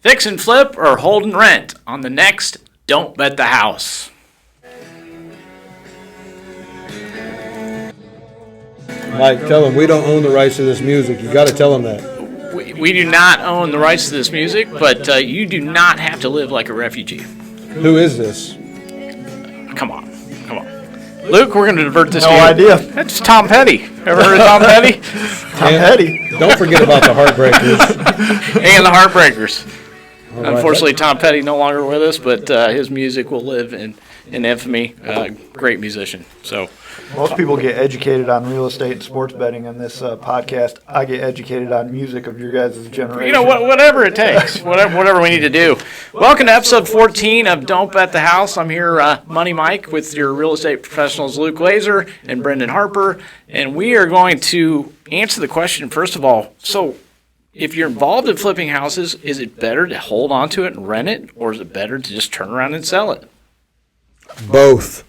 Fix and flip or hold and rent on the next Don't Bet the House. Mike, tell them we don't own the rights to this music. You got to tell them that. We do not own the rights to this music, but you do not have to live like a refugee. Who is this? Come on. Luke, we're going to divert this to you. No idea. That's Tom Petty. Ever heard of Tom Petty? Tom Petty. Don't forget about the Heartbreakers. And the Heartbreakers. Right. Unfortunately, Tom Petty no longer with us, but his music will live in infamy. Great musician. So Most people get educated on real estate and sports betting on this podcast. I get educated on music of your guys' generation. whatever it takes, whatever we need to do. Welcome to episode 14 of Don't Bet the House. I'm here, Money Mike, with your real estate professionals, Luke Glazer and Brendon Harper, and we are going to answer the question, first of all, so if you're involved in flipping houses, is it better to hold on to it and rent it, or is it better to just turn around and sell it? Both.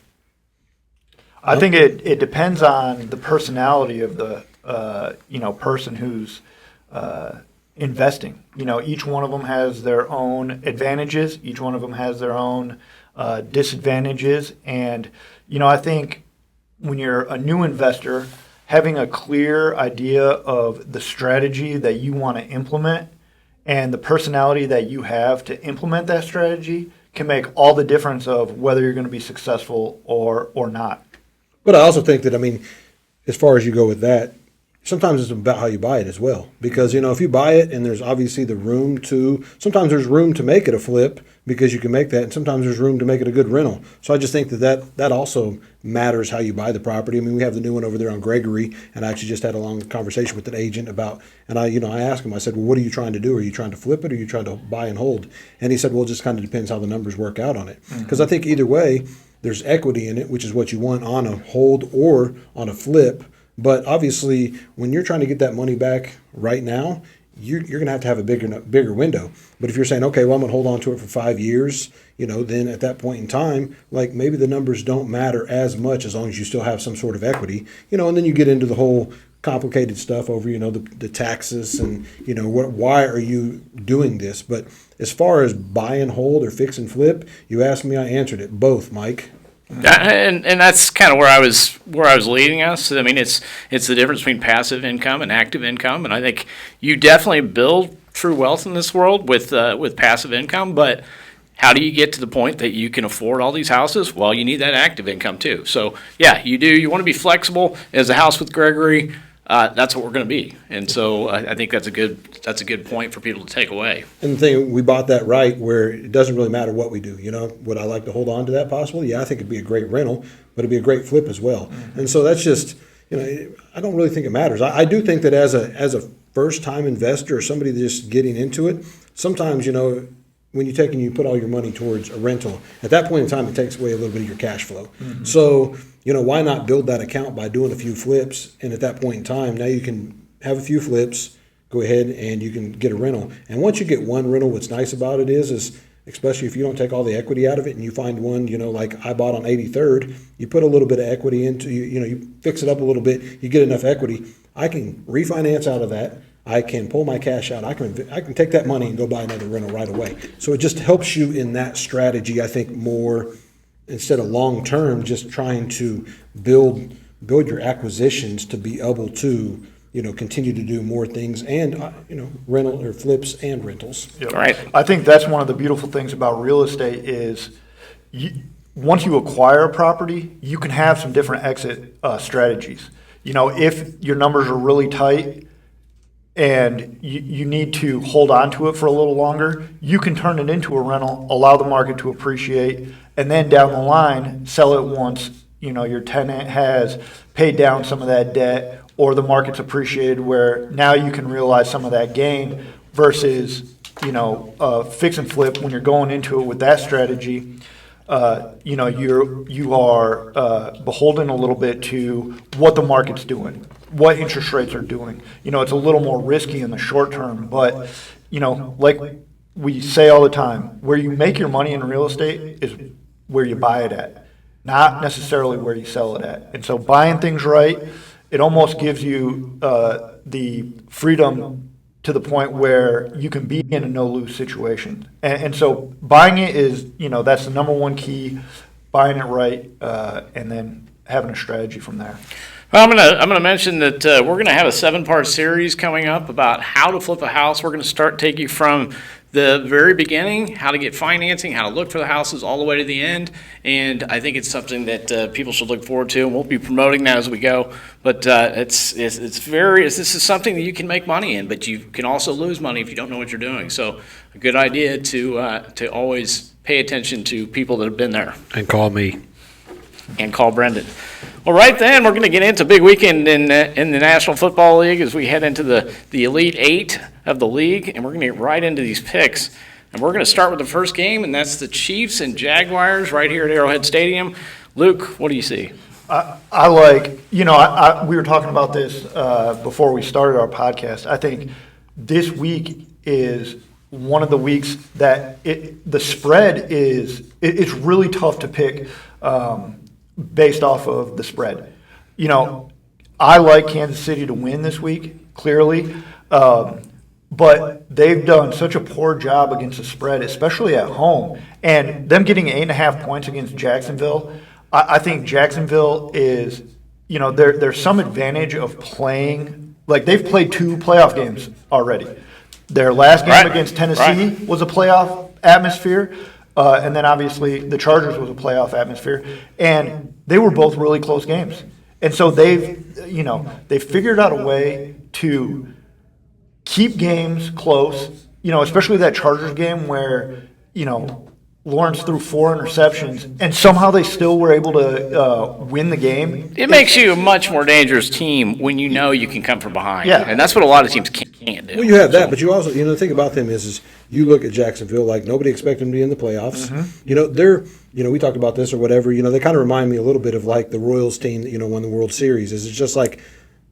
I think it depends on the personality of the person who's investing. Each one of them has their own advantages. Each one of them has their own disadvantages. And I think when you're a new investor, having a clear idea of the strategy that you want to implement and the personality that you have to implement that strategy can make all the difference of whether you're going to be successful or not. But I also think that, as far as you go with that, sometimes it's about how you buy it as well. Because, if you buy it and there's obviously the room sometimes there's room to make it a flip because you can make that, and sometimes there's room to make it a good rental. So I just think that also matters how you buy the property. We have the new one over there on Gregory, and I actually just had a long conversation with an agent about, and I asked him, I said, well, what are you trying to do? Are you trying to flip it or are you trying to buy and hold? And he said, well, it just kind of depends how the numbers work out on it. Because I think either way, there's equity in it, which is what you want on a hold or on a flip. But obviously, when you're trying to get that money back right now, you're going to have a bigger window. But if you're saying, okay, well, I'm going to hold on to it for 5 years, then at that point in time, maybe the numbers don't matter as much as long as you still have some sort of equity, and then you get into the whole complicated stuff over, the taxes and, why are you doing this? But as far as buy and hold or fix and flip, you asked me, I answered it. Both, Mike. And that's kind of where I was leading us. It's the difference between passive income and active income, and I think you definitely build true wealth in this world with passive income. But how do you get to the point that you can afford all these houses? Well, you need that active income too. So yeah, you do. You want to be flexible. As a house with Gregory, that's what we're going to be. And so I think that's a good point for people to take away. And the thing, we bought that right where it doesn't really matter what we do. Would I like to hold on to that possibly? Yeah, I think it'd be a great rental, but it'd be a great flip as well. Mm-hmm. And so that's just, I don't really think it matters. I do think that as a first-time investor or somebody just getting into it, sometimes, when you take and you put all your money towards a rental, at that point in time, it takes away a little bit of your cash flow. Mm-hmm. So, why not build that account by doing a few flips? And at that point in time, now you can have a few flips, go ahead and you can get a rental. And once you get one rental, what's nice about it is especially if you don't take all the equity out of it and you find one, like I bought on 83rd, you put a little bit of equity into, you fix it up a little bit, you get enough equity. I can refinance out of that. I can pull my cash out. I can take that money and go buy another rental right away. So it just helps you in that strategy, I think, more instead of long term, just trying to build your acquisitions to be able to, continue to do more things and, rental or flips and rentals. Yep. Right. I think that's one of the beautiful things about real estate is once you acquire a property, you can have some different exit strategies. If your numbers are really tight and you need to hold on to it for a little longer, you can turn it into a rental, allow the market to appreciate, and then down the line, sell it once, your tenant has paid down some of that debt or the market's appreciated where now you can realize some of that gain versus, fix and flip when you're going into it with that strategy. You are beholden a little bit to what the market's doing, what interest rates are doing. It's a little more risky in the short term, but, like we say all the time, where you make your money in real estate is where you buy it at, not necessarily where you sell it at. And so buying things right, it almost gives you the freedom to the point where you can be in a no-lose situation. And so buying it is, that's the number one key, buying it right, and then having a strategy from there. Well, I'm gonna mention that we're gonna have a 7-part series coming up about how to flip a house. We're gonna take you from the very beginning, how to get financing, how to look for the houses, all the way to the end. And I think it's something that people should look forward to, and we'll be promoting that as we go. But this is something that you can make money in, but you can also lose money if you don't know what you're doing. So a good idea to always pay attention to people that have been there. And call me. And call Brendon. Well, right then, we're going to get into a big weekend in the National Football League as we head into the Elite Eight of the league, and we're going to get right into these picks. And we're going to start with the first game, and that's the Chiefs and Jaguars right here at Arrowhead Stadium. Luke, what do you see? I like, we were talking about this before we started our podcast. I think this week is one of the weeks that the spread it's really tough to pick based off of the spread. I like Kansas City to win this week, clearly, but they've done such a poor job against the spread, especially at home. And them getting 8.5 points against Jacksonville, I think Jacksonville is, there's some advantage of playing. Like, they've played 2 playoff games already. Their last game against Tennessee was a playoff atmosphere. And then obviously the Chargers was a playoff atmosphere, and they were both really close games. And so they've figured out a way to keep games close, especially that Chargers game where, Lawrence threw 4 interceptions, and somehow they still were able to win the game. It makes you a much more dangerous team when you know you can come from behind. Yeah. And that's what a lot of teams can't do. Well, you have that, but you also, the thing about them is you look at Jacksonville, like nobody expected them to be in the playoffs. Mm-hmm. We talked about this or whatever, they kind of remind me a little bit of like the Royals team, won the World Series. It's just like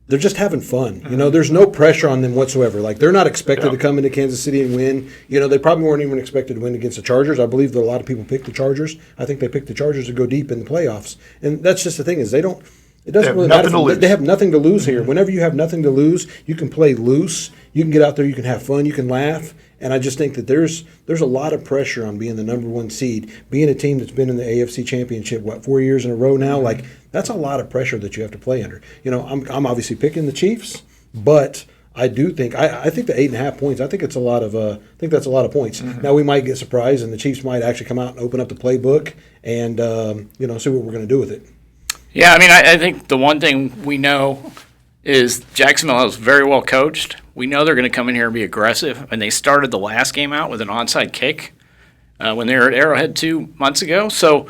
they're just having fun. Mm-hmm. There's no pressure on them whatsoever. Like, they're not expected to come into Kansas City and win. They probably weren't even expected to win against the Chargers. I believe that a lot of people picked the Chargers. I think they picked the Chargers to go deep in the playoffs. And that's just the thing is it doesn't really matter. They have nothing to lose here. Whenever you have nothing to lose, you can play loose. You can get out there. You can have fun. You can laugh. And I just think that there's a lot of pressure on being the number 1 seed, being a team that's been in the AFC Championship, 4 years in a row now. Like, that's a lot of pressure that you have to play under. I'm obviously picking the Chiefs, but I do think I think the 8.5 points. I think it's a lot of that's a lot of points. Mm-hmm. Now we might get surprised, and the Chiefs might actually come out and open up the playbook and see what we're going to do with it. Yeah, I think the one thing we know is Jacksonville is very well coached. We know they're going to come in here and be aggressive, and they started the last game out with an onside kick when they were at Arrowhead 2 months ago. So,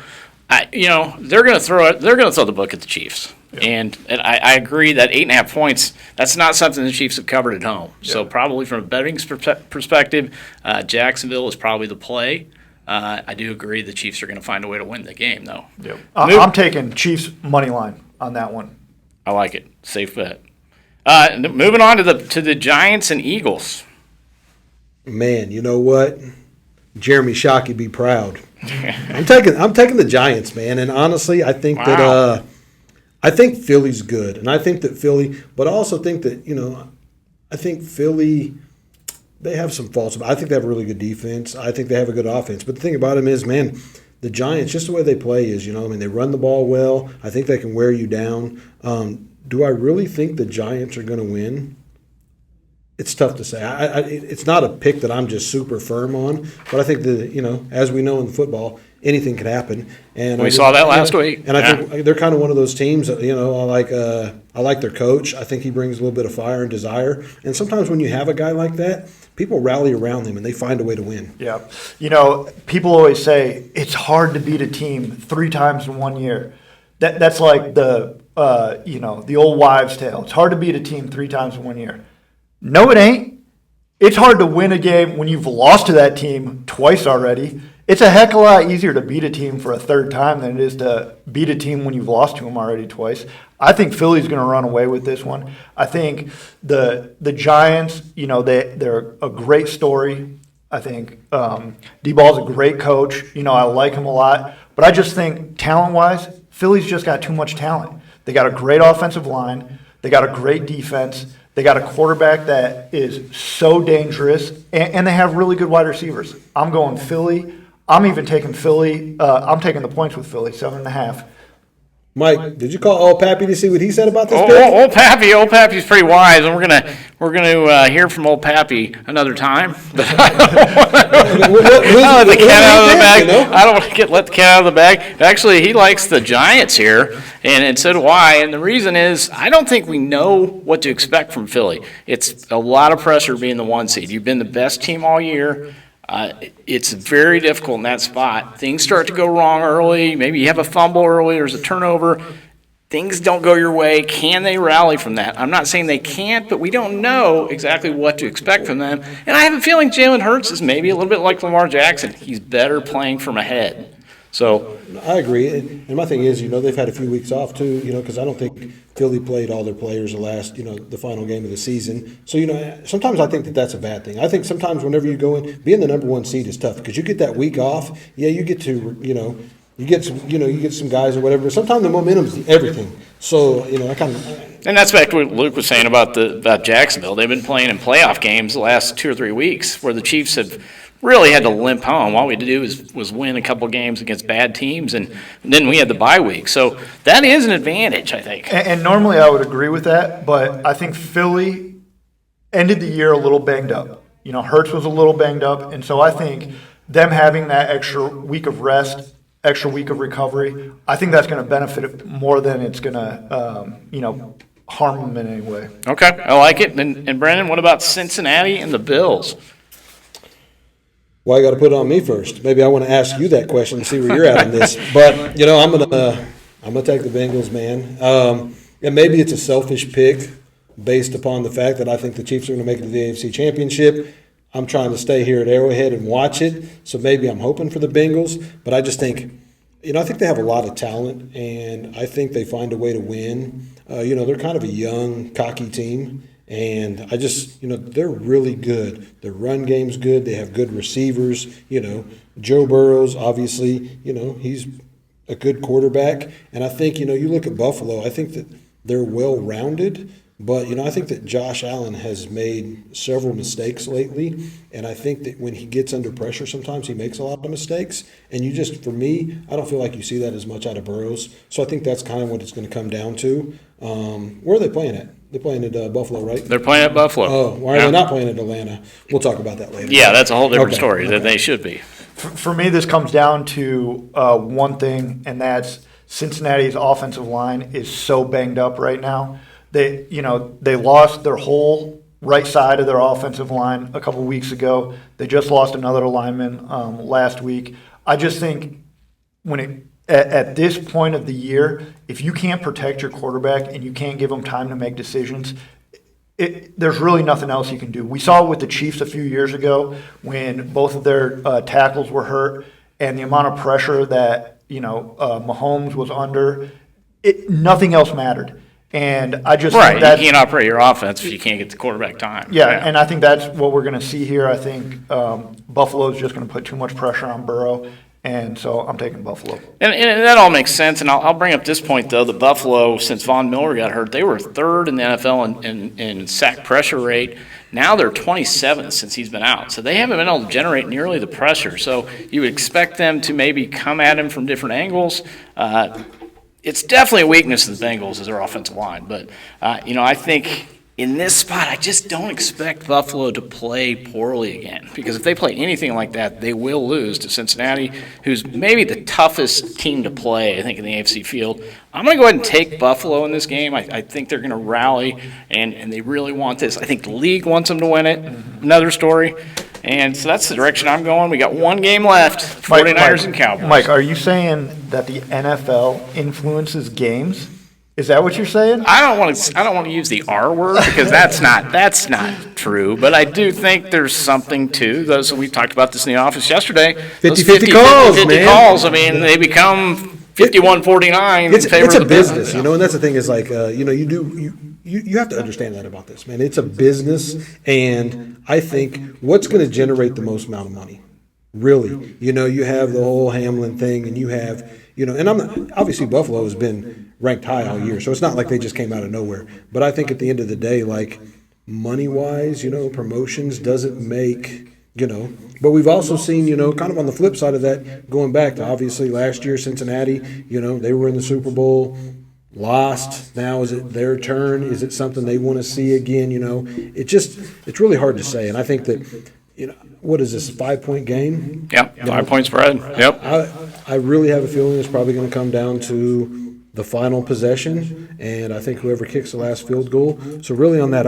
they're going to throw it. They're going to throw the book at the Chiefs, and I agree that 8.5 points. That's not something the Chiefs have covered at home. Yeah. So probably from a betting perspective, Jacksonville is probably the play. I do agree the Chiefs are going to find a way to win the game, though. Yep. I'm taking Chiefs money line on that one. I like it. Safe bet. Moving on to the Giants and Eagles. Man, you know what? Jeremy Shockey be proud. I'm taking the Giants, man. And honestly, I think that I think Philly's good, and I think that Philly, but I also think that I think Philly. They have some faults. I think they have a really good defense. I think they have a good offense. But the thing about them is, man, the Giants, just the way they play is, they run the ball well. I think they can wear you down. Do I really think the Giants are going to win? It's tough to say. It's not a pick that I'm just super firm on, but I think that, as we know in football, anything can happen. And we saw that last week. And I think they're kind of one of those teams that, I like their coach. I think he brings a little bit of fire and desire. And sometimes when you have a guy like that, people rally around him and they find a way to win. Yeah. People always say it's hard to beat a team 3 times in 1 year. That's like the old wives' tale. It's hard to beat a team 3 times in 1 year. No, it ain't. It's hard to win a game when you've lost to that team twice already. It's a heck of a lot easier to beat a team for a 3rd time than it is to beat a team when you've lost to them already twice. I think Philly's going to run away with this one. I think the Giants, they're a great story. I think D-Ball's a great coach. I like him a lot. But I just think talent-wise, Philly's just got too much talent. They got a great offensive line. They got a great defense. They got a quarterback that is so dangerous, and they have really good wide receivers. I'm going Philly. I'm even taking Philly. I'm taking the points with Philly, 7.5. Mike, did you call Old Pappy to see what he said about this pick? Old Pappy's pretty wise, and we're gonna hear from Old Pappy another time. But I don't want to let the cat out of the bag. I don't want to let the cat out of the bag. Actually, he likes the Giants here, and so do I. And the reason is, I don't think we know what to expect from Philly. It's a lot of pressure being the 1 seed. You've been the best team all year. It's very difficult in that spot. Things start to go wrong early. Maybe you have a fumble early. There's a turnover. Things don't go your way. Can they rally from that? I'm not saying they can't, but we don't know exactly what to expect from them. And I have a feeling Jalen Hurts is maybe a little bit like Lamar Jackson. He's better playing from ahead. So I agree. And my thing is, they've had a few weeks off too, because I don't think Philly played all their players the final game of the season. So, sometimes I think that that's a bad thing. I think sometimes whenever you go in, being the number 1 seed is tough because you get that week off. Yeah, you get to, you get some guys or whatever. But sometimes the momentum's everything. So, I kind of. And that's back to what Luke was saying about Jacksonville. They've been playing in playoff games the last 2 or 3 weeks where the Chiefs have really had to limp home. All we had to do was win a couple games against bad teams, and then we had the bye week. So that is an advantage, I think. And normally I would agree with that, but I think Philly ended the year a little banged up. Hurts was a little banged up, and so I think them having that extra week of rest, extra week of recovery, I think that's going to benefit it more than it's going to, harm them in any way. Okay, I like it. And Brendon, what about Cincinnati and the Bills? Well, I got to put it on me first. Maybe I want to ask you that question and see where you're at on this. But I'm gonna take the Bengals, man. And maybe it's a selfish pick based upon the fact that I think the Chiefs are going to make it to the AFC Championship. I'm trying to stay here at Arrowhead and watch it, so maybe I'm hoping for the Bengals. But I just think, I think they have a lot of talent, and I think they find a way to win. They're kind of a young, cocky team. And I just, they're really good. Their run game's good. They have good receivers. Joe Burrow's obviously, he's a good quarterback. And I think, you look at Buffalo, I think that they're well-rounded. But, I think that Josh Allen has made several mistakes lately. And I think that when he gets under pressure, sometimes he makes a lot of mistakes. And for me, I don't feel like you see that as much out of Burrows. So I think that's kind of what it's going to come down to. Where are they playing at? They're playing at Buffalo, right? They're playing at Buffalo. Oh, why are they not playing at Atlanta? We'll talk about that later. Yeah, that's a whole different story that they should be. For me, this comes down to one thing, and that's Cincinnati's offensive line is so banged up right now. They lost their whole right side of their offensive line a couple weeks ago. They just lost another lineman last week. I just think at this point of the year, if you can't protect your quarterback and you can't give him time to make decisions, there's really nothing else you can do. We saw it with the Chiefs a few years ago when both of their tackles were hurt, and the amount of pressure that Mahomes was under, nothing else mattered. And I just think you can't operate your offense if you can't get the quarterback time. Yeah, and I think that's what we're going to see here. I think Buffalo's just going to put too much pressure on Burrow. And so I'm taking Buffalo. And that all makes sense. And I'll bring up this point, though. The Buffalo, since Von Miller got hurt, they were third in the NFL in sack pressure rate. Now they're 27th since he's been out. So they haven't been able to generate nearly the pressure. So you would expect them to maybe come at him from different angles. It's definitely a weakness of the Bengals is their offensive line. But, I think in this spot, I just don't expect Buffalo to play poorly again. Because if they play anything like that, they will lose to Cincinnati, who's maybe the toughest team to play, I think, in the AFC field. I'm going to go ahead and take Buffalo in this game. I think they're going to rally, and they really want this. I think the league wants them to win it. Another story. And so that's the direction I'm going. We got one game left, 49ers and Cowboys. Mike, are you saying that the NFL influences games? Is that what you're saying? I don't want to use the R word because that's not true. But I do think there's something to those. We talked about this in the office yesterday. 50-50 calls, 50 man. calls. I mean, they become 51-49 in favor it's of a the business, and that's the thing is like, you have to understand that about this, man. It's a business, and I think what's going to generate the most amount of money, really, you have the whole Hamlin thing, and you have, and obviously Buffalo has been ranked high all year, so it's not like they just came out of nowhere. But I think at the end of the day, like, money-wise, promotions doesn't make, but we've also seen, kind of on the flip side of that, going back to obviously last year, Cincinnati, they were in the Super Bowl, lost. Now is it their turn? Is it something they want to see again? It's really hard to say. And I think that, what is this, a 5-point game? Yep, 5-point spread. Yep. I really have a feeling it's probably going to come down to the final possession, and I think whoever kicks the last field goal. So really on that,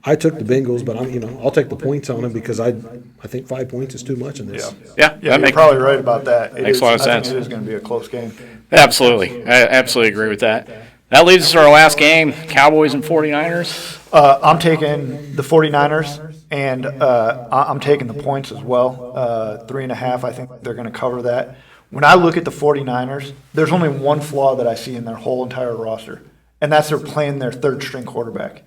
I took the Bengals, but I'll take the points on them because I think 5 points is too much in this. Yeah, you're probably right about that. Makes a lot of sense. I think it is going to be a close game. Absolutely. I absolutely agree with that. That leads us to our last game, Cowboys and 49ers. I'm taking the 49ers, and I'm taking the points as well. 3.5, I think they're going to cover that. When I look at the 49ers, there's only one flaw that I see in their whole entire roster, and that's they're playing their third-string quarterback.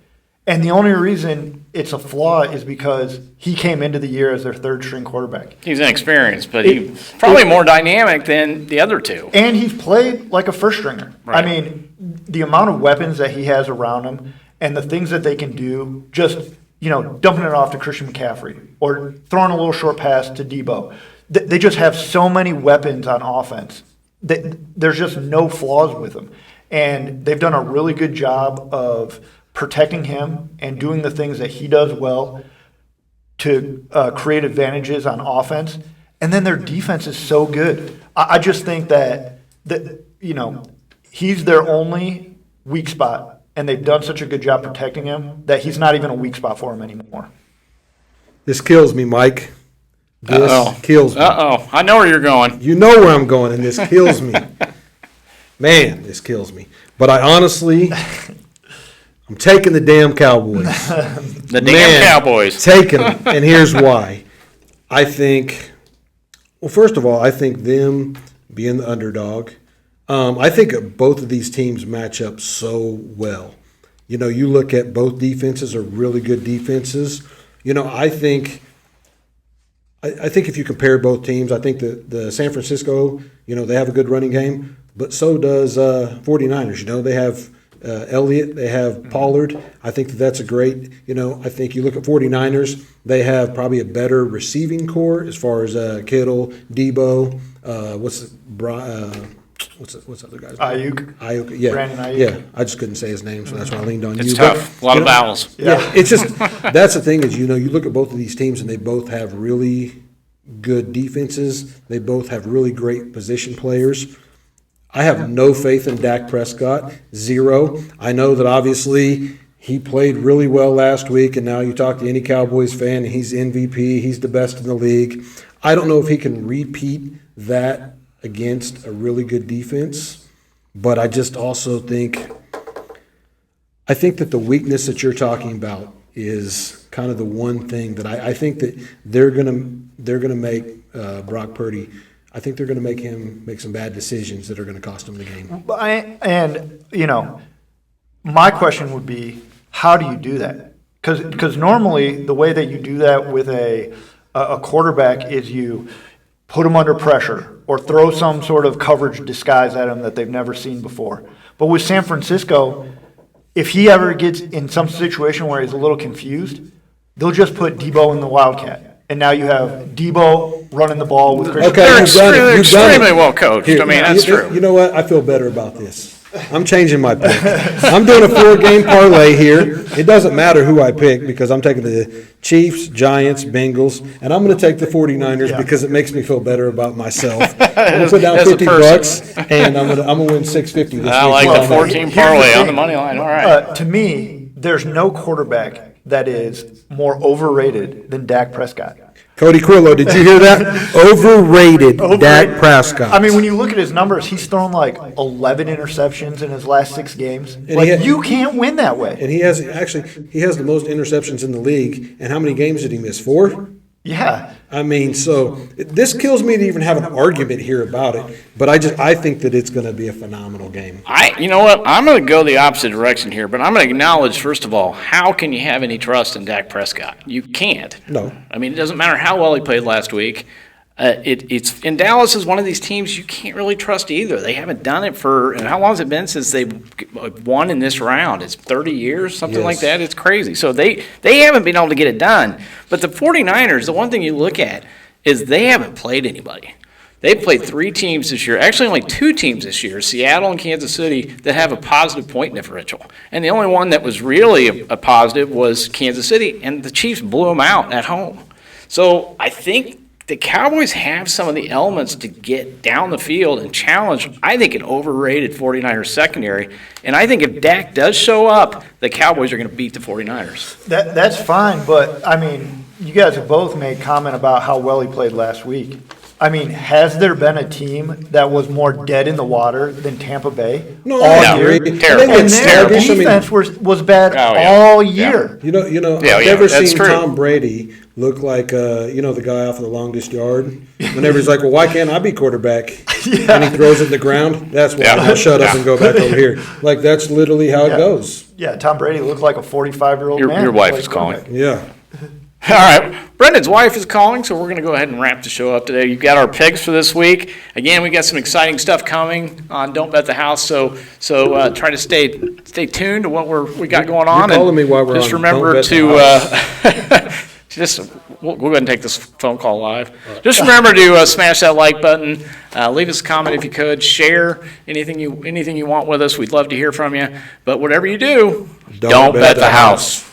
And the only reason it's a flaw is because he came into the year as their third-string quarterback. He's inexperienced, but he's probably more dynamic than the other two. And he's played like a first-stringer. Right. The amount of weapons that he has around him and the things that they can do, just, dumping it off to Christian McCaffrey or throwing a little short pass to Debo. They just have so many weapons on offense. There's just no flaws with them. And they've done a really good job of protecting him and doing the things that he does well to create advantages on offense. And then their defense is so good. I just think that he's their only weak spot, and they've done such a good job protecting him that he's not even a weak spot for him anymore. This kills me, Mike. This kills me. I know where you're going. You know where I'm going, and this kills me. Man, this kills me. But I honestly, I'm taking the damn Cowboys. The damn Cowboys. Taking them, and here's why. I think, first of all, I think them being the underdog, I think both of these teams match up so well. You look at both defenses are really good defenses. I think if you compare both teams, I think the San Francisco, they have a good running game, but so does 49ers. They have Elliott, they have Pollard. I think that's a great, I think you look at 49ers, they have probably a better receiving core as far as Kittle, Debo, what's the other guy's name? Ayuk, yeah. Brandon Ayuk. Yeah, I just couldn't say his name, so that's why I leaned on you. It's tough. A lot of vowels. Yeah, it's just, that's the thing is, you look at both of these teams and they both have really good defenses. They both have really great position players. I have no faith in Dak Prescott, zero. I know that obviously he played really well last week, and now you talk to any Cowboys fan, and he's MVP, he's the best in the league. I don't know if he can repeat that against a really good defense, but I just also think that the weakness that you're talking about is kind of the one thing that I think that they're gonna make Brock Purdy. I think they're going to make him make some bad decisions that are going to cost him the game. My question would be, how do you do that? Because normally the way that you do that with a quarterback is you put him under pressure or throw some sort of coverage disguise at him that they've never seen before. But with San Francisco, if he ever gets in some situation where he's a little confused, they'll just put Debo in the Wildcat. And now you have Debo running the ball with Christian. Okay, they're extremely well coached. That's true. You know what? I feel better about this. I'm changing my pick. I'm doing a 4-game parlay here. It doesn't matter who I pick because I'm taking the Chiefs, Giants, Bengals, and I'm going to take the 49ers because it makes me feel better about myself. I'm going to put down $50, and I'm going to win $650 this week. I like the 14 parlay on the money line. All right. To me, there's no quarterback that is more overrated than Dak Prescott. Cody Quillo, did you hear that? Overrated Dak Prescott. When you look at his numbers, he's thrown like 11 interceptions in his last 6 games. And you can't win that way. And he has the most interceptions in the league. And how many games did he miss? 4? Yeah. So this kills me to even have an argument here about it. But I think that it's going to be a phenomenal game. You know what? I'm going to go the opposite direction here, but I'm going to acknowledge, first of all, how can you have any trust in Dak Prescott? You can't. No. It doesn't matter how well he played last week. It's in Dallas is one of these teams you can't really trust either. They haven't done it for, and how long has it been since they won in this round? It's 30 years, something like Yes. that. It's crazy. So they haven't been able to get it done. But the 49ers, the one thing you look at is they haven't played anybody. They've played 3 teams this year, actually only 2 teams this year, Seattle and Kansas City, that have a positive point differential. And the only one that was really a positive was Kansas City, and the Chiefs blew them out at home. So I think the Cowboys have some of the elements to get down the field and challenge, I think, an overrated 49ers secondary. And I think if Dak does show up, the Cowboys are going to beat the 49ers. That's fine, but, I mean, you guys have both made comment about how well he played last week. I mean, has there been a team that was more dead in the water than Tampa Bay No, all I year? agree. Terrible. And It's their terrible. defense was bad Oh, yeah. all Yeah. year. You know, Yeah, I've yeah, never that's seen true. Tom Brady look like, the guy off of the longest yard. Whenever he's like, well, why can't I be quarterback? And he throws it in the ground. That's why Yeah. I'll shut up Yeah. and go back over here. Like, that's literally how Yeah. it goes. Yeah, Tom Brady looked like a 45-year-old man. Your wife Played is calling. quarterback. Yeah. All right, Brendan's wife is calling, so we're going to go ahead and wrap the show up today. You've got our picks for this week. Again, we got some exciting stuff coming on Don't Bet the House, so try to stay tuned to what we got going on. You're calling and me while we're just on remember Don't Bet to the we'll go ahead and take this phone call live. Just remember to smash that like button. Leave us a comment if you could. Share anything you want with us. We'd love to hear from you. But whatever you do, don't bet the house.